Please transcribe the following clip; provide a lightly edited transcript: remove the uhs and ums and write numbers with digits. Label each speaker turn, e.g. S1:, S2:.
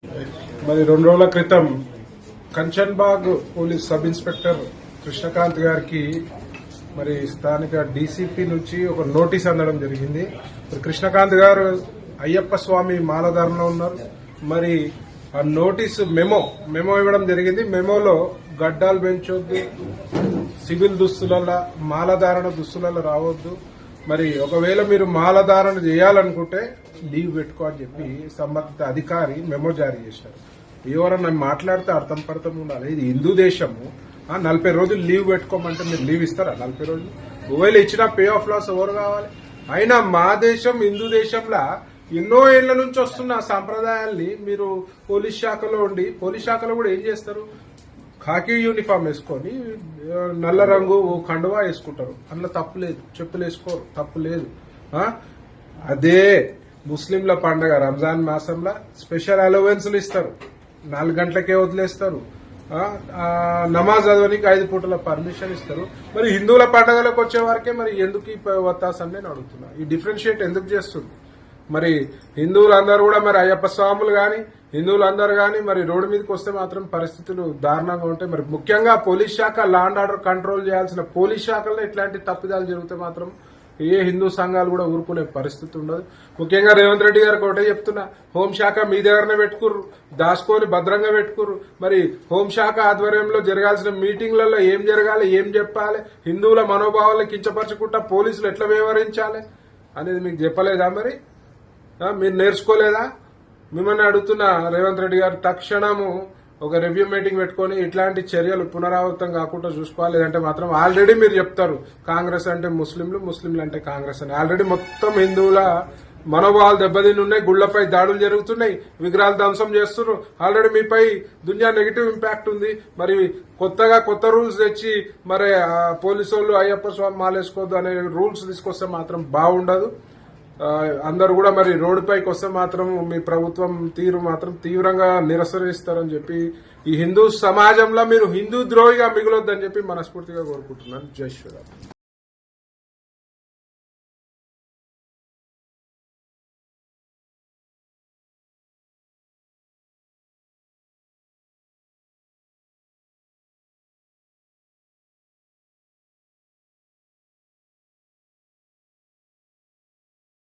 S1: మరి 2 రోజుల క్రితం Kanchanbagh police sub inspector Krishnakanth గారికి మరి స్థానిక డీసీపీ నుంచి ఒక నోటీస్ అందడం జరిగింది. మరి కృష్ణకాంత్ గారు అయ్యప్ప స్వామి మాలధారణలో ఉన్నారు. మరి ఆ నోటీసు మెమో ఇవ్వడం జరిగింది. మెమోలో గడ్డాలు పెంచొద్దు, సివిల్ దుస్తులలో మాలధారణ దుస్తులలో రావద్దు, మరి ఒకవేళ మీరు మాలధారణ చేయాలనుకుంటే లీవ్ పెట్టుకో అని చెప్పి సంబంధిత అధికారి మెమో జారీ చేశారు. ఎవరన్నా మాట్లాడితే అర్థం పర్థం ఉండాలి. ఇది హిందూ దేశము. 40 రోజులు లీవ్ పెట్టుకోమంటే మీరు లీవ్ ఇస్తారా? 40 రోజులు ఒకవేళ ఇచ్చిన పే ఆఫ్ లాస్ ఎవరు కావాలి? అయినా మా దేశం హిందూ దేశంలో ఎన్నో ఏళ్ల నుంచి వస్తున్న సంప్రదాయాల్ని మీరు పోలీస్ శాఖలో ఉండి, పోలీస్ శాఖలో కూడా ఏం చేస్తారు? ఖాకీ యూనిఫామ్ వేసుకొని నల్ల రంగు కండువా వేసుకుంటారు. అందులో తప్పు లేదు. చెప్పులు వేసుకోరు, తప్పు లేదు. అదే ముస్లింల పండగ రంజాన్ మాసంలో స్పెషల్ అలవెన్స్లు ఇస్తారు. 4 గంటలకే వదిలేస్తారు. నమాజ్ చదవనికి 5 పూటల పర్మిషన్ ఇస్తారు. మరి హిందువుల పండగలకు వచ్చే వరకే మరి ఎందుకు ఈ వత్తాసని నేను అడుగుతున్నా. ఈ డిఫరెన్షియేట్ ఎందుకు చేస్తుంది? మరి హిందువులందరూ కూడా మరి అయ్యప్ప స్వాములు గాని హిందువులందరూ గాని మరి రోడ్డు మీదకి వస్తే మాత్రం పరిస్థితులు దారుణంగా ఉంటాయి. మరి ముఖ్యంగా పోలీస్ శాఖ లా అండ్ ఆర్డర్ కంట్రోల్ చేయాల్సిన పోలీస్ శాఖల్లో ఇట్లాంటి తప్పిదాలు జరిగితే మాత్రం ఏ హిందూ సంఘాలు కూడా ఊరుకునే పరిస్థితి ఉండదు. ముఖ్యంగా రేవంత్ రెడ్డి గారికి ఒకటే చెప్తున్నా, హోంశాఖ మీ దగ్గరనే పెట్టుకుర్రు, దాచుకొని భద్రంగా పెట్టుకుర్రు. మరి హోంశాఖ ఆధ్వర్యంలో జరగాల్సిన మీటింగ్లలో ఏం జరగాలి, ఏం చెప్పాలి, హిందువుల మనోభావాలను కించపరచుకుంటా పోలీసులు ఎట్లా వ్యవహరించాలి అనేది మీకు చెప్పలేదా? మరి మీరు నేర్చుకోలేదా? మిమ్మల్ని అడుగుతున్న రేవంత్ రెడ్డి గారు తక్షణము ఒక రివ్యూ మీటింగ్ పెట్టుకుని ఇట్లాంటి చర్యలు పునరావృతం కాకుండా చూసుకోవాలి. లేదంటే మాత్రం ఆల్రెడీ మీరు చెప్తారు కాంగ్రెస్ అంటే ముస్లింలు, ముస్లింలు అంటే కాంగ్రెస్ అని. ఆల్రెడీ మొత్తం హిందువుల మనోభావాలు దెబ్బతిని ఉన్నాయి. గుళ్లపై దాడులు జరుగుతున్నాయి, విగ్రహాలు ధ్వంసం చేస్తున్నారు. ఆల్రెడీ మీపై దునియా నెగిటివ్ ఇంపాక్ట్ ఉంది. మరి కొత్తగా కొత్త రూల్స్ తెచ్చి మరి పోలీసు వాళ్ళు అయ్యప్ప స్వామి మాలేసుకోవద్దు అనే రూల్స్ తీసుకొస్తే మాత్రం బాగుండదు. అందరు కూడా మరి రోడ్డుపైకి వస్తే మాత్రం మీ ప్రభుత్వం తీరు మాత్రం తీవ్రంగా నిరసనిస్తారని చెప్పి ఈ హిందూ సమాజంలో మీరు హిందూ ద్రోహిగా మిగలొద్దని చెప్పి మనస్ఫూర్తిగా కోరుకుంటున్నాను. జై శ్రీరామ్.